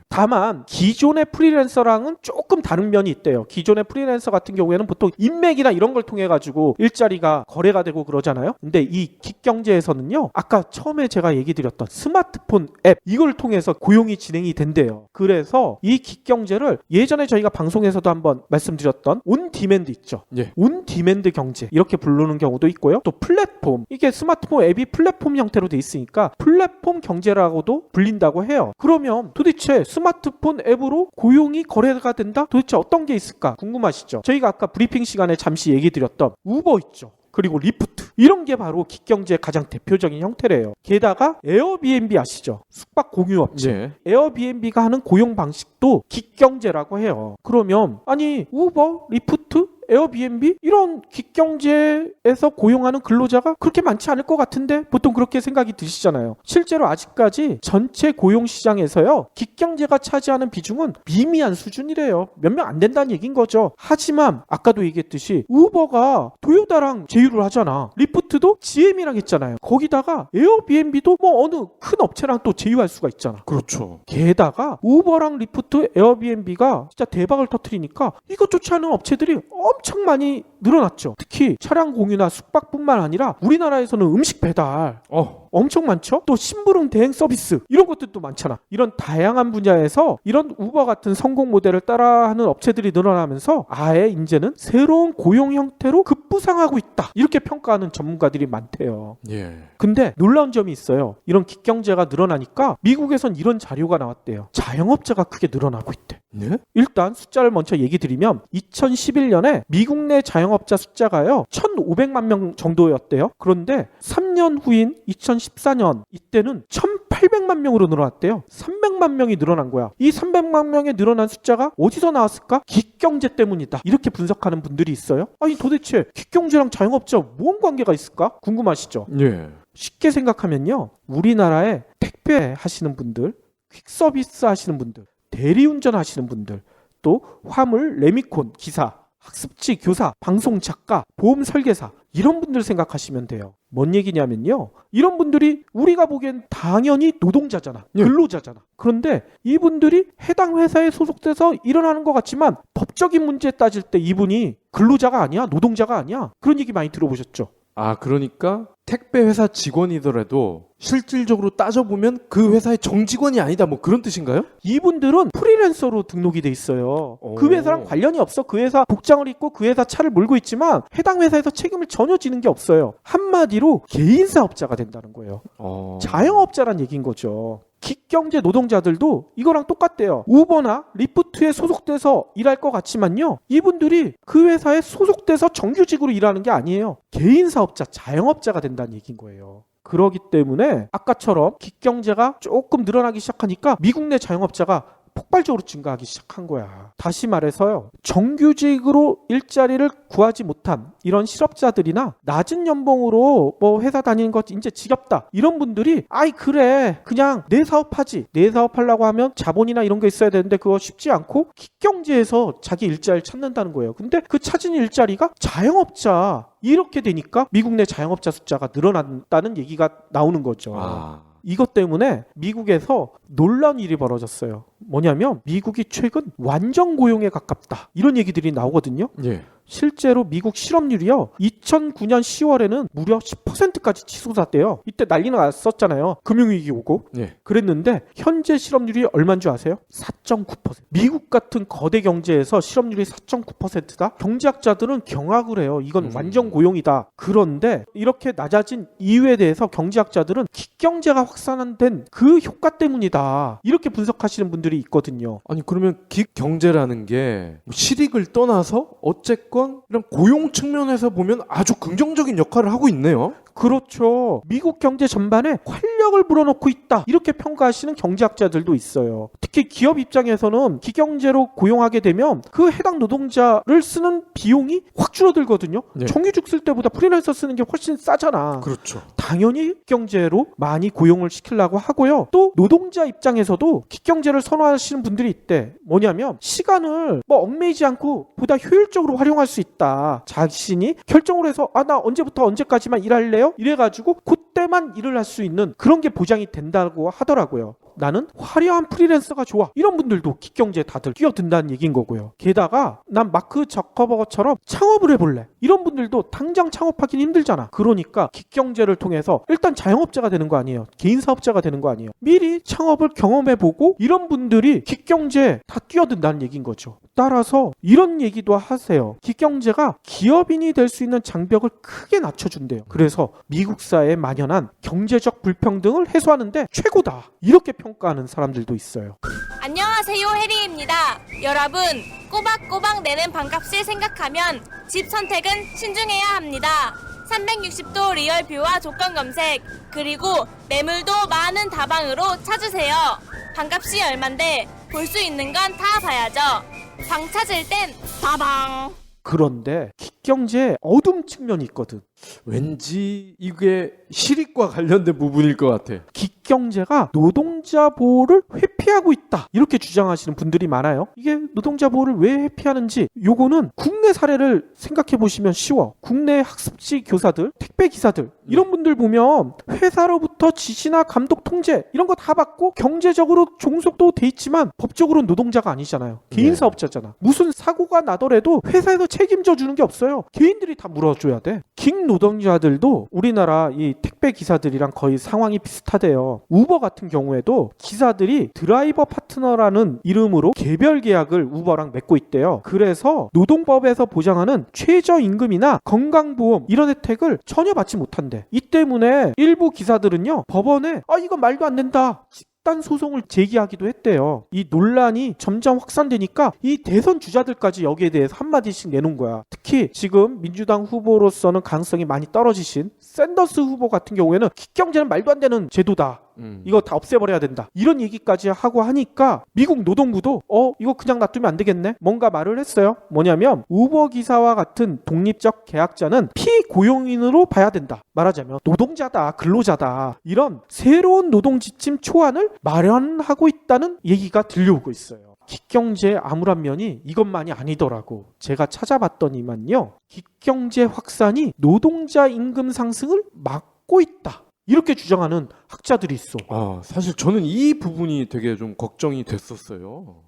B: 다만 기존의 프리랜서랑은 조금 다른 면이 있대요. 기존의 프리랜서 같은 경우에는 보통 인맥이나 이런 걸 통해 가지고 일자리가 거래가 되고 그러잖아요. 근데 이 기경제에서는요. 아까 처음에 제가 얘기 드렸던 스마트폰 앱 이걸 통해서 고용이 진행이 된대요. 그래서 이 기경제를 예전에 저희가 방송에서도 한번 말씀드렸던 온디맨드 있죠. 온디맨드 경제 이렇게 부르는 경우도 있고요. 또 플랫폼 이게 스마트폰 앱이 플랫폼 형태로 돼 있으니까 플랫폼 경제라고도 불린다고 해요. 그러면 도대체 스마트폰 앱으로 고용이 거래가 된다? 도대체 어떤 게 있을까? 궁금하시죠? 저희가 아까 브리핑 시간에 잠시 얘기 드렸던 우버 있죠. 그리고 리프트 이런 게 바로 기경제의 가장 대표적인 형태래요. 게다가 에어비앤비 아시죠? 숙박 공유업체. 에어비앤비가 하는 고용 방식도 기경제라고 해요. 그러면 아니 우버, 리프트, 에어비앤비 이런 기경제에서 고용하는 근로자가 그렇게 많지 않을 것 같은데 보통 그렇게 생각이 드시잖아요. 실제로 아직까지 전체 고용 시장에서요. 기경제가 차지하는 비중은 미미한 수준이래요. 몇 명 안 된다는 얘기인 거죠. 하지만 아까도 얘기했듯이 우버가 토요타랑 제휴를 하잖아. 리프트도 GM이랑 했잖아요. 거기다가 에어비앤비도 뭐 어느 큰 업체랑 또 제휴할 수가 있잖아.
C: 그렇죠.
B: 게다가 우버랑 리프트, 에어비앤비가 진짜 대박을 터뜨리니까 이것조차 하는 업체들이 엄청 많이 늘어났죠. 특히 차량 공유나 숙박뿐만 아니라 우리나라에서는 음식 배달 엄청 많죠. 또 심부름 대행 서비스 이런 것들도 많잖아. 이런 다양한 분야에서 이런 우버 같은 성공 모델을 따라하는 업체들이 늘어나면서 아예 이제는 새로운 고용 형태로 급부상하고 있다. 이렇게 평가하는 전문가들이 많대요. 근데 놀라운 점이 있어요. 이런 기경제가 늘어나니까 미국에선 이런 자료가 나왔대요. 자영업자가 크게 늘어나고 있대. 일단 숫자를 먼저 얘기 드리면 2011년에 미국 내 자영업자 숫자가요 1,500만 명 정도였대요. 그런데 3년 후인 2014년 이때는 1,800만 명으로 늘어났대요. 300만 명이 늘어난 거야. 이 300만 명이 늘어난 숫자가 어디서 나왔을까? 기경제 때문이다. 이렇게 분석하는 분들이 있어요. 아니 도대체 기경제랑 자영업자 뭔 관계가 있을까? 궁금하시죠? 쉽게 생각하면요. 우리나라에 택배 하시는 분들, 퀵서비스 하시는 분들, 대리운전 하시는 분들, 또 화물, 레미콘, 기사, 학습지 교사, 방송 작가, 보험 설계사 이런 분들 생각하시면 돼요. 뭔 얘기냐면요. 이런 분들이 우리가 보기엔 당연히 노동자잖아. 근로자잖아. 그런데 이분들이 해당 회사에 소속돼서 일어나는 것 같지만 법적인 문제 따질 때 이분이 근로자가 아니야. 노동자가 아니야. 그런 얘기 많이 들어보셨죠?
C: 그러니까 택배 회사 직원이더라도 실질적으로 따져보면 그 회사의 정직원이 아니다 뭐 그런 뜻인가요?
B: 이분들은 프리랜서로 등록이 돼 있어요. 그 회사랑 관련이 없어. 그 회사 복장을 입고 그 회사 차를 몰고 있지만 해당 회사에서 책임을 전혀 지는 게 없어요. 한마디로 개인 사업자가 된다는 거예요. 자영업자란 얘기인 거죠. 기경제 노동자들도 이거랑 똑같대요. 우버나 리프트에 소속돼서 일할 것 같지만요. 이분들이 그 회사에 소속돼서 정규직으로 일하는 게 아니에요. 개인 사업자, 자영업자가 된다는 뛰어든다는 얘기인 거예요. 그러기 때문에 아까처럼 기경제가 조금 늘어나기 시작하니까 미국 내 자영업자가 폭발적으로 증가하기 시작한 거야. 다시 말해서요, 정규직으로 일자리를 구하지 못한 이런 실업자들이나 낮은 연봉으로 뭐 회사 다니는 것 이제 지겹다 이런 분들이 아이 그래 그냥 내 사업하지, 내 사업하려고 하면 자본이나 이런 게 있어야 되는데 그거 쉽지 않고 기경제에서 자기 일자리를 찾는다는 거예요. 근데 그 찾은 일자리가 자영업자, 이렇게 되니까 미국 내 자영업자 숫자가 늘어난다는 얘기가 나오는 거죠. 이것 때문에 미국에서 놀라운 일이 벌어졌어요. 뭐냐면 미국이 최근 완전 고용에 가깝다 이런 얘기들이 나오거든요.
C: 예.
B: 실제로 미국 실업률이요 2009년 10월에는 무려 10%까지 치솟았대요. 이때 난리가 났었잖아요. 금융위기 오고.
C: 예.
B: 그랬는데 현재 실업률이 얼마인 줄 아세요? 4.9%. 미국 같은 거대 경제에서 실업률이 4.9%다? 경제학자들은 경악을 해요. 이건 완전 고용이다. 그런데 이렇게 낮아진 이유에 대해서 경제학자들은 기경제가 확산된 그 효과 때문이다. 이렇게 분석하시는 분들이 있거든요.
C: 아니 그러면 기경제라는 게 실익을 떠나서 어쨌건 이런 고용 측면에서 보면 아주 긍정적인 역할을 하고 있네요.
B: 그렇죠. 미국 경제 전반에 활력을 불어넣고 있다. 이렇게 평가하시는 경제학자들도 있어요. 특히 기업 입장에서는 기경제로 고용하게 되면 그 해당 노동자를 쓰는 비용이 확 줄어들거든요.
C: 네.
B: 정규직 쓸 때보다 프리랜서 쓰는 게 훨씬 싸잖아.
C: 그렇죠.
B: 당연히 기경제로 많이 고용을 시키려고 하고요. 또 노동자 입장에서도 기경제를 선호하시는 분들이 있대. 뭐냐면 시간을 뭐 얽매이지 않고 보다 효율적으로 활용할 수 있다. 자신이 결정을 해서 나 언제부터 언제까지만 일할래요? 이래가지고 그때만 일을 할 수 있는 그런 게 보장이 된다고 하더라고요. 나는 화려한 프리랜서가 좋아. 이런 분들도 기경제에 다들 끼어든다는 얘기인 거고요. 게다가 난 마크 저커버거처럼 창업을 해볼래. 이런 분들도 당장 창업하기는 힘들잖아. 그러니까 기경제를 통해서 일단 자영업자가 되는 거 아니에요. 개인 사업자가 되는 거 아니에요. 미리 창업을 경험해보고 이런 분들이 기경제에 다 끼어든다는 얘기인 거죠. 따라서 이런 얘기도 하세요. 기경제가 기업인이 될 수 있는 장벽을 크게 낮춰준대요. 그래서 미국 사회에 만연한 경제적 불평등을 해소하는데 최고다. 이렇게 평가하는 사람들도 있어요.
E: 안녕하세요, 해리입니다. 여러분, 꼬박꼬박 내는 반값을 생각하면 집 선택은 신중해야 합니다. 360도 리얼뷰와 조건 검색, 그리고 매물도 많은 다방으로 찾으세요. 반값이 얼만데 볼 수 있는 건 다 봐야죠. 방 찾을 땐 다방.
B: 그런데 기경제에 어둠 측면이 있거든.
C: 왠지 이게 실익과 관련된 부분일 것 같아.
B: 기경제가 노동자 보호를 회피하고 있다. 이렇게 주장하시는 분들이 많아요. 이게 노동자 보호를 왜 회피하는지 요거는 국내 사례를 생각해 보시면 쉬워. 국내 학습지 교사들, 택배 기사들 이런 분들 보면 회사로부터 지시나 감독 통제 이런 거 다 받고 경제적으로 종속도 돼 있지만 법적으로는 노동자가 아니잖아요. 개인 사업자잖아. 무슨 사고가 나더라도 회사에서 책임져 주는 게 없어요. 개인들이 다 물어줘야 돼. 긴 노동자들도 우리나라 이 택배 기사들이랑 거의 상황이 비슷하대요. 우버 같은 경우에도 기사들이 드라이버 파트너라는 이름으로 개별 계약을 우버랑 맺고 있대요. 그래서 노동법에서 보장하는 최저임금이나 건강보험 이런 혜택을 전혀 받지 못한대. 이 때문에 일부 기사들은요 법원에 이건 말도 안 된다. 집단 소송을 제기하기도 했대요. 이 논란이 점점 확산되니까 이 대선 주자들까지 여기에 대해서 한마디씩 내놓은 거야. 특히 지금 민주당 후보로서는 가능성이 많이 떨어지신 샌더스 후보 같은 경우에는 기경제는 말도 안 되는 제도다. 이거 다 없애버려야 된다. 이런 얘기까지 하고 하니까 미국 노동부도 이거 그냥 놔두면 안 되겠네. 뭔가 말을 했어요. 뭐냐면 우버 기사와 같은 독립적 계약자는 피고용인으로 봐야 된다. 말하자면 노동자다, 근로자다. 이런 새로운 노동 지침 초안을 마련하고 있다는 얘기가 들려오고 있어요. 기경제의 암울한 면이 이것만이 아니더라고. 제가 찾아봤더니만요. 기경제 확산이 노동자 임금 상승을 막고 있다. 이렇게 주장하는 학자들이 있어.
C: 사실 저는 이 부분이 되게 좀 걱정이 됐었어요.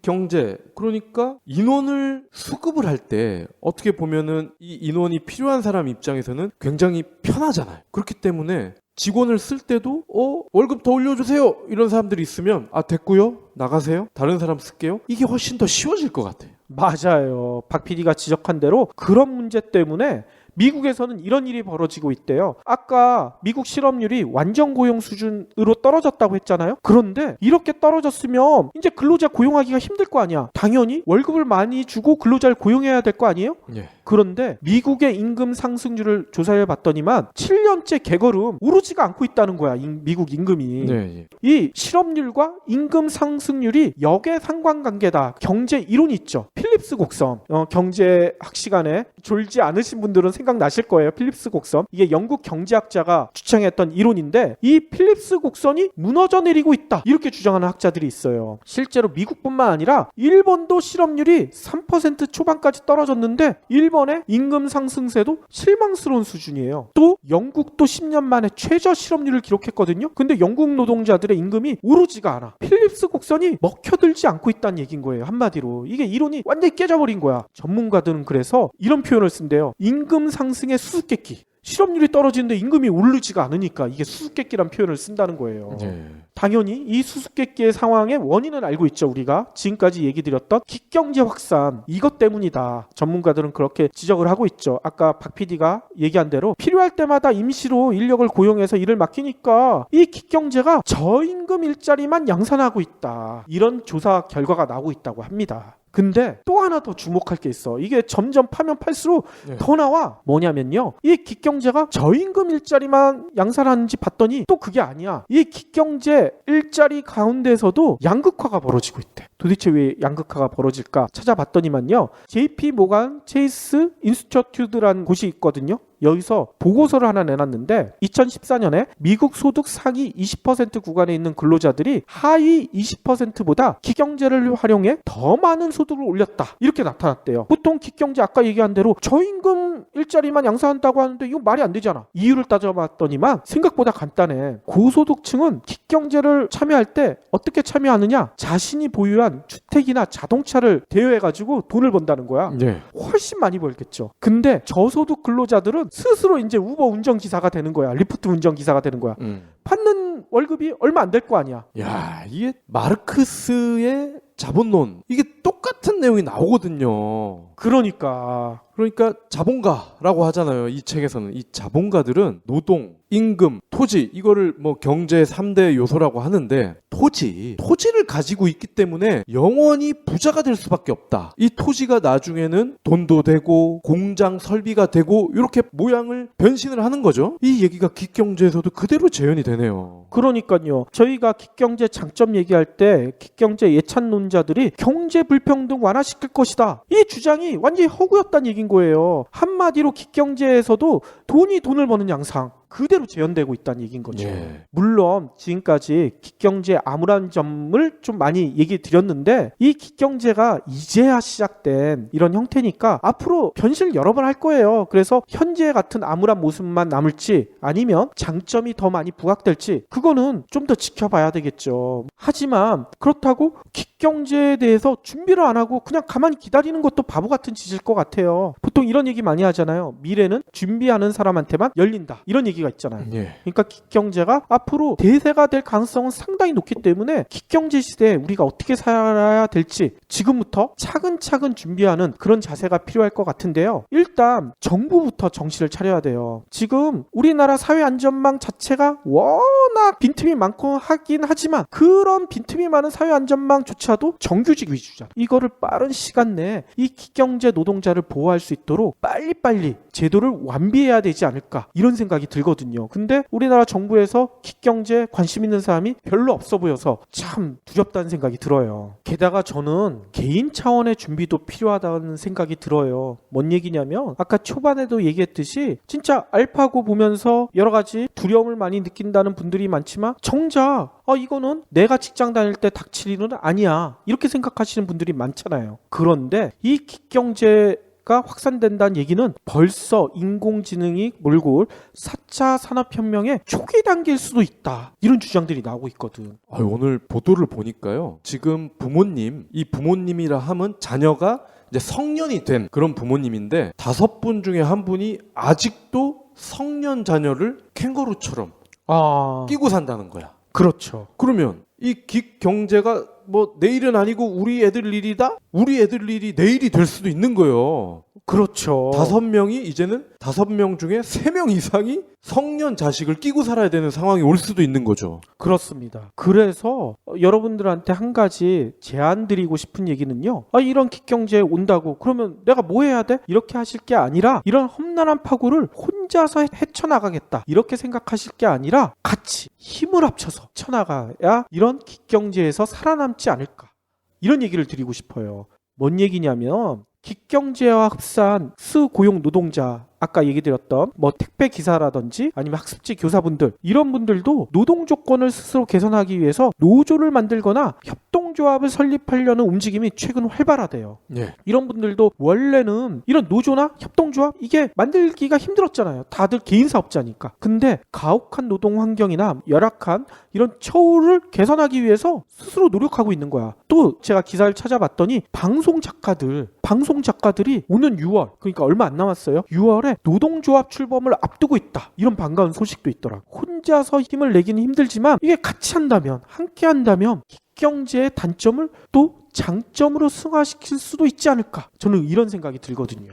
C: 경제, 그러니까 인원을 수급을 할 때 어떻게 보면은 이 인원이 필요한 사람 입장에서는 굉장히 편하잖아요. 그렇기 때문에 직원을 쓸 때도 월급 더 올려주세요 이런 사람들이 있으면 됐고요 나가세요 다른 사람 쓸게요 이게 훨씬 더 쉬워질 것 같아요.
B: 맞아요. 박 PD가 지적한 대로 그런 문제 때문에 미국에서는 이런 일이 벌어지고 있대요. 아까 미국 실업률이 완전 고용 수준으로 떨어졌다고 했잖아요. 그런데 이렇게 떨어졌으면 이제 근로자 고용하기가 힘들 거 아니야. 당연히 월급을 많이 주고 근로자를 고용해야 될 거 아니에요?
C: 예.
B: 그런데 미국의 임금 상승률을 조사해 봤더니만 7년째 개걸음 오르지가 않고 있다는 거야. 미국 임금이.
C: 네.
B: 이 실업률과 임금 상승률이 역의 상관관계다. 경제 이론이 있죠. 필립스 곡선. 경제학 시간에 졸지 않으신 분들은 생각나실 거예요. 필립스 곡선. 이게 영국 경제학자가 주창했던 이론인데 이 필립스 곡선이 무너져 내리고 있다. 이렇게 주장하는 학자들이 있어요. 실제로 미국뿐만 아니라 일본도 실업률이 3% 초반까지 떨어졌는데 일본의 임금 상승세도 실망스러운 수준이에요. 또 영국도 10년 만에 최저 실업률을 기록했거든요. 근데 영국 노동자들의 임금이 오르지가 않아. 필립스 곡선이 먹혀들지 않고 있다는 얘기인 거예요. 한마디로. 이게 이론이 완전히 깨져버린 거야. 전문가들은 그래서 이런 표현을 쓴대요. 임금 상승의 수수께끼. 실업률이 떨어지는데 임금이 오르지가 않으니까 이게 수수께끼란 표현을 쓴다는 거예요. 당연히 이 수수께끼의 상황의 원인은 알고 있죠. 우리가 지금까지 얘기 드렸던 기경제 확산 이것 때문이다. 전문가들은 그렇게 지적을 하고 있죠. 아까 박 PD가 얘기한 대로 필요할 때마다 임시로 인력을 고용해서 일을 맡기니까 이 기경제가 저임금 일자리만 양산하고 있다. 이런 조사 결과가 나오고 있다고 합니다. 근데 또 하나 더 주목할 게 있어. 이게 점점 파면 팔수록 더 나와. 뭐냐면요. 이 기경제가 저임금 일자리만 양산하는지 봤더니 또 그게 아니야. 이 기경제 일자리 가운데서도 양극화가 벌어지고 있대. 도대체 왜 양극화가 벌어질까 찾아봤더니만요. JP 모간 체이스 인스티튜트라는 곳이 있거든요. 여기서 보고서를 하나 내놨는데 2014년에 미국 소득 상위 20% 구간에 있는 근로자들이 하위 20%보다 기경제를 활용해 더 많은 소득을 올렸다. 이렇게 나타났대요. 보통 기경제 아까 얘기한 대로 저임금 일자리만 양산한다고 하는데 이거 말이 안 되잖아. 이유를 따져봤더니만 생각보다 간단해. 고소득층은 기경제를 참여할 때 어떻게 참여하느냐? 자신이 보유한 주택이나 자동차를 대여해가지고 돈을 번다는 거야. 훨씬 많이 벌겠죠. 근데 저소득 근로자들은 스스로 이제 우버 운전기사가 되는 거야. 리프트 운전기사가 되는 거야. 받는 월급이 얼마 안 될 거 아니야.
C: 야, 이게 마르크스의 자본론 이게 똑같은 내용이 나오거든요.
B: 그러니까
C: 자본가라고 하잖아요. 이 책에서는 이 자본가들은 노동, 임금, 토지 이거를 뭐 경제 3대 요소라고 하는데 토지를 가지고 있기 때문에 영원히 부자가 될 수밖에 없다. 이 토지가 나중에는 돈도 되고 공장 설비가 되고 이렇게 모양을 변신을 하는 거죠. 이 얘기가 기경제에서도 그대로 재현이 되네요.
B: 그러니까요. 저희가 기경제 장점 얘기할 때 기경제 예찬론자들이 경제 불평등 완화시킬 것이다. 이 주장이 완전히 허구였다는 얘기인 거예요. 한마디로 기경제에서도 돈이 돈을 버는 양상 그대로 재현되고 있다는 얘기인 거죠. 물론 지금까지 기경제의 암울한 점을 좀 많이 얘기 드렸는데 이 기경제가 이제야 시작된 이런 형태니까 앞으로 변신을 여러 번 할 거예요. 그래서 현재 같은 암울한 모습만 남을지 아니면 장점이 더 많이 부각될지 그거는 좀 더 지켜봐야 되겠죠. 하지만 그렇다고 기경제에 대해서 준비를 안 하고 그냥 가만히 기다리는 것도 바보 같은 짓일 것 같아요. 보통 이런 얘기 많이 하잖아요. 미래는 준비하는 사람한테만 열린다. 이런 얘기가 있잖아요. 그러니까 기경제가 앞으로 대세가 될 가능성은 상당히 높기 때문에 기경제 시대에 우리가 어떻게 살아야 될지 지금부터 차근차근 준비하는 그런 자세가 필요할 것 같은데요. 일단 정부부터 정신을 차려야 돼요. 지금 우리나라 사회안전망 자체가 워낙 빈틈이 많고 하긴 하지만 그런 빈틈이 많은 사회안전망조차도 정규직 위주잖아. 이거를 빠른 시간 내에 이 기경제 노동자를 보호할 수 있도록 빨리빨리 제도를 완비해야 되지 않을까 이런 생각이 들거든요. 근데 우리나라 정부에서 기경제 관심 있는 사람이 별로 없어 보여서 참 두렵다는 생각이 들어요. 게다가 저는 개인 차원의 준비도 필요하다는 생각이 들어요. 뭔 얘기냐면 아까 초반에도 얘기했듯이 진짜 알파고 보면서 여러 가지 두려움을 많이 느낀다는 분들이 많지만 정작 이거는 내가 직장 다닐 때 닥칠 일은 아니야 이렇게 생각하시는 분들이 많잖아요. 그런데 이 기경제가 확산된다는 얘기는 벌써 인공지능이 몰고 올 4차 산업혁명의 초기 단계일 수도 있다. 이런 주장들이 나오고 있거든.
C: 오늘 보도를 보니까요. 지금 이 부모님이라 하면 자녀가 이제 성년이 된 그런 부모님인데 5분 중에 1분이 아직도 성년 자녀를 캥거루처럼 끼고 산다는 거야.
B: 그렇죠.
C: 그러면 이 기경제가 뭐 내일은 아니고 우리 애들 일이다? 우리 애들 일이 내일이 될 수도 있는 거예요.
B: 그렇죠.
C: 5명이 이제는 5명 중에 3명 이상이 성년 자식을 끼고 살아야 되는 상황이 올 수도 있는 거죠.
B: 그렇습니다. 그래서 여러분들한테 한 가지 제안 드리고 싶은 얘기는요. 이런 기경제 온다고 그러면 내가 뭐 해야 돼? 이렇게 하실 게 아니라 이런 험난한 파고를 혼자서 헤쳐나가겠다. 이렇게 생각하실 게 아니라 같이 힘을 합쳐서 쳐나가야 이런 기경제에서 살아남지 않을까. 이런 얘기를 드리고 싶어요. 뭔 얘기냐면 기경제와 흡사한 수고용 노동자, 아까 얘기 드렸던 뭐 택배 기사라든지 아니면 학습지 교사분들, 이런 분들도 노동 조건을 스스로 개선하기 위해서 노조를 만들거나 협동조합을 설립하려는 움직임이 최근 활발하대요. 이런 분들도 원래는 이런 노조나 협동조합 이게 만들기가 힘들었잖아요. 다들 개인 사업자니까. 근데 가혹한 노동 환경이나 열악한 이런 처우를 개선하기 위해서 스스로 노력하고 있는 거야. 또 제가 기사를 찾아봤더니 방송 작가들이 오는 6월, 그러니까 얼마 안 남았어요. 6월에 노동조합 출범을 앞두고 있다. 이런 반가운 소식도 있더라. 혼자서 힘을 내기는 힘들지만 이게 같이 한다면, 함께 한다면 기경제의 단점을 또 장점으로 승화시킬 수도 있지 않을까. 저는 이런 생각이 들거든요.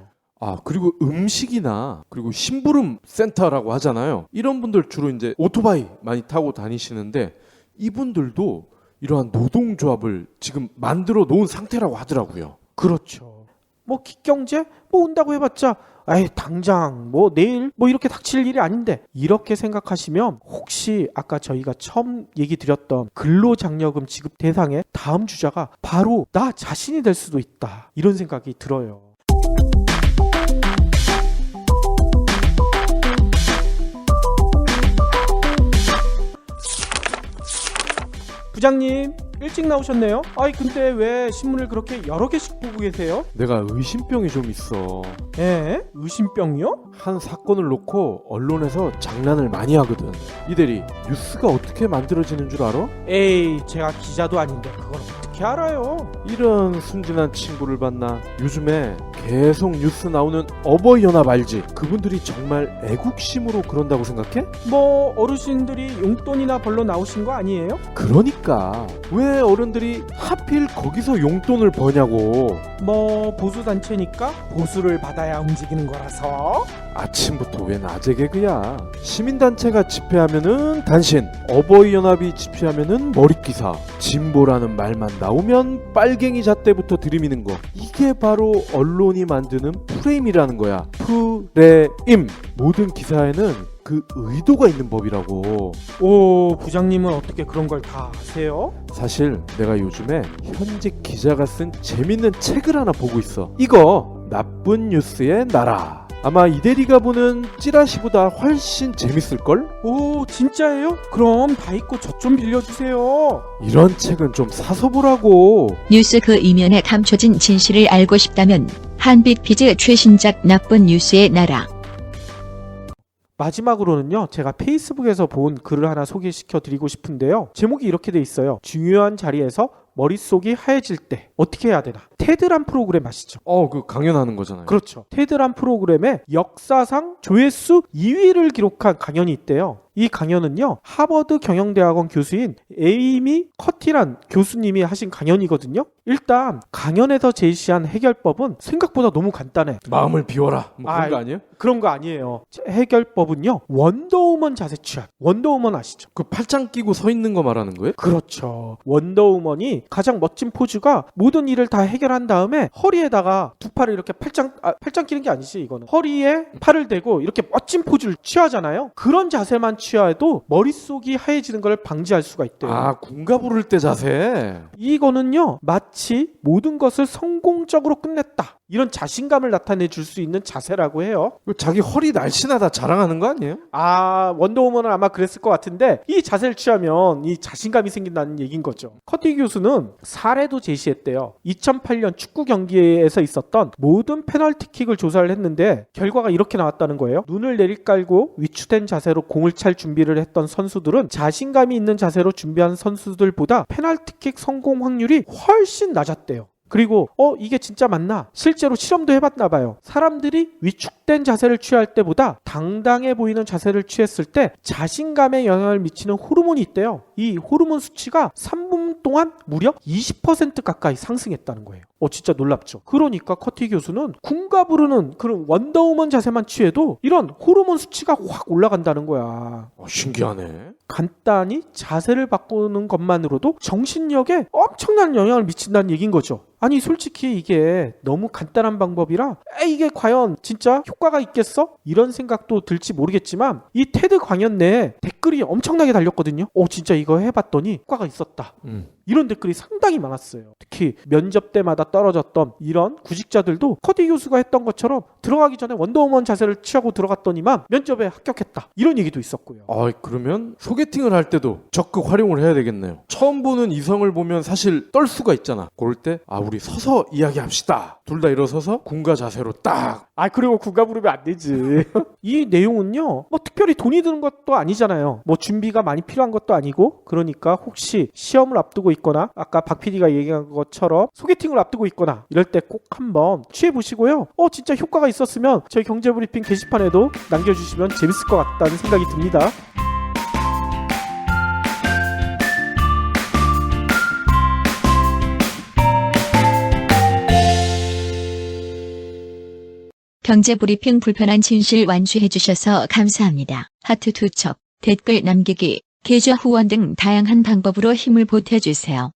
C: 그리고 음식이나 그리고 심부름 센터라고 하잖아요. 이런 분들 주로 이제 오토바이 많이 타고 다니시는데 이분들도 이러한 노동조합을 지금 만들어 놓은 상태라고 하더라고요.
B: 그렇죠. 뭐 기경제 뭐 온다고 해봤자 당장 뭐 내일 뭐 이렇게 닥칠 일이 아닌데, 이렇게 생각하시면 혹시 아까 저희가 처음 얘기 드렸던 근로장려금 지급 대상의 다음 주자가 바로 나 자신이 될 수도 있다. 이런 생각이 들어요. 부장님 일찍 나오셨네요. 근데 왜 신문을 그렇게 여러 개씩 보고 계세요?
C: 내가 의심병이 좀 있어.
B: 의심병이요?
C: 한 사건을 놓고 언론에서 장난을 많이 하거든. 이 대리, 뉴스가 어떻게 만들어지는 줄 알아?
B: 제가 기자도 아닌데 그걸 어떻게 알아요?
C: 이런 순진한 친구를 봤나? 요즘에 계속 뉴스 나오는 어버이연합 알지? 그분들이 정말 애국심으로 그런다고 생각해?
B: 뭐 어르신들이 용돈이나 벌러 나오신 거 아니에요?
C: 그러니까 왜 어른들이 하필 거기서 용돈을 버냐고.
B: 뭐 보수단체니까 보수를 받아야 움직이는 거라서.
C: 아침부터 왜 낮에 개그야? 시민단체가 집회하면은 단신, 어버이연합이 집회하면은 머릿기사, 진보라는 말만 나오면 빨갱이 잣대부터 들이미는 거. 이게 바로 언론이 만드는 프레임이라는 거야. 프레임. 모든 기사에는 그 의도가 있는 법이라고.
B: 부장님은 어떻게 그런 걸 다 아세요?
C: 사실 내가 요즘에 현직 기자가 쓴 재밌는 책을 하나 보고 있어. 이거 나쁜 뉴스의 나라. 아마 이대리가 보는 찌라시보다 훨씬 재밌을걸?
B: 진짜예요? 그럼 다 읽고 저 좀 빌려주세요.
C: 이런 책은 좀 사서 보라고.
A: 뉴스 그 이면에 감춰진 진실을 알고 싶다면 한빛비즈 최신작 나쁜 뉴스의 나라.
B: 마지막으로는요, 제가 페이스북에서 본 글을 하나 소개시켜 드리고 싶은데요. 제목이 이렇게 돼 있어요. 중요한 자리에서 머릿속이 하얘질 때 어떻게 해야 되나. 테드란 프로그램 아시죠?
C: 그 강연하는 거잖아요.
B: 그렇죠. 테드란 프로그램에 역사상 조회수 2위를 기록한 강연이 있대요. 이 강연은요, 하버드 경영대학원 교수인 에이미 커티란 교수님이 하신 강연이거든요. 일단 강연에서 제시한 해결법은 생각보다 너무 간단해.
C: 마음을 비워라. 뭐 그런 거 아니에요?
B: 그런 거 아니에요. 해결법은요, 원더우먼 자세 취한. 원더우먼 아시죠?
C: 그 팔짱 끼고 서 있는 거 말하는 거예요?
B: 그렇죠. 원더우먼이 가장 멋진 포즈가 모든 일을 다 해결한 다음에 허리에다가 두 팔을 이렇게 팔짱 끼는 게 아니지, 이거는. 허리에 팔을 대고 이렇게 멋진 포즈를 취하잖아요. 그런 자세만 취해도 머릿속이 하얘지는 걸 방지할 수가 있대요.
C: 군가 부를 때 자세.
B: 이거는요, 마치 모든 것을 성공적으로 끝냈다, 이런 자신감을 나타내 줄 수 있는 자세라고 해요.
C: 자기 허리 날씬하다 자랑하는 거 아니에요?
B: 원더우먼은 아마 그랬을 것 같은데, 이 자세를 취하면 이 자신감이 생긴다는 얘기인 거죠. 커티 교수는 사례도 제시했대요. 2008년 축구 경기에서 있었던 모든 페널티킥을 조사를 했는데 결과가 이렇게 나왔다는 거예요. 눈을 내리깔고 위축된 자세로 공을 찰 준비를 했던 선수들은 자신감이 있는 자세로 준비한 선수들보다 페널티킥 성공 확률이 훨씬 낮았대요. 그리고 이게 진짜 맞나? 실제로 실험도 해봤나 봐요. 사람들이 위축된 자세를 취할 때보다 당당해 보이는 자세를 취했을 때 자신감에 영향을 미치는 호르몬이 있대요. 이 호르몬 수치가 3분 동안 무려 20% 가까이 상승했다는 거예요. 진짜 놀랍죠. 그러니까 커티 교수는 군가 부르는 그런 원더우먼 자세만 취해도 이런 호르몬 수치가 확 올라간다는 거야.
C: 신기하네.
B: 간단히 자세를 바꾸는 것만으로도 정신력에 엄청난 영향을 미친다는 얘기인 거죠. 아니 솔직히 이게 너무 간단한 방법이라 이게 과연 진짜 효과가 있겠어? 이런 생각도 들지 모르겠지만 이 테드 강연 내에 댓글이 엄청나게 달렸거든요. 진짜 이거 해봤더니 효과가 있었다. 이런 댓글이 상당히 많았어요. 특히 면접 때마다 떨어졌던 이런 구직자들도 커티 교수가 했던 것처럼 들어가기 전에 원더우먼 자세를 취하고 들어갔더니만 면접에 합격했다. 이런 얘기도 있었고요.
C: 그러면 소개팅을 할 때도 적극 활용을 해야 되겠네요. 처음 보는 이성을 보면 사실 떨 수가 있잖아. 그럴 때 우리 서서 이야기합시다. 둘 다 일어서서 군가 자세로 딱.
B: 그리고 군가 부르면 안 되지. 이 내용은요, 특별히 돈이 드는 것도 아니잖아요. 준비가 많이 필요한 것도 아니고, 그러니까 혹시 시험을 앞두고 있거나 아까 박 PD가 얘기한 것처럼 소개팅을 앞두고 있거나 이럴 때 꼭 한번 취해보시고요. 진짜 효과가 있었으면 저희 경제브리핑 게시판에도 남겨주시면 재밌을 것 같다는 생각이 듭니다.
A: 경제브리핑 불편한 진실 완수해주셔서 감사합니다. 하트 투척, 댓글 남기기, 계좌 후원 등 다양한 방법으로 힘을 보태주세요.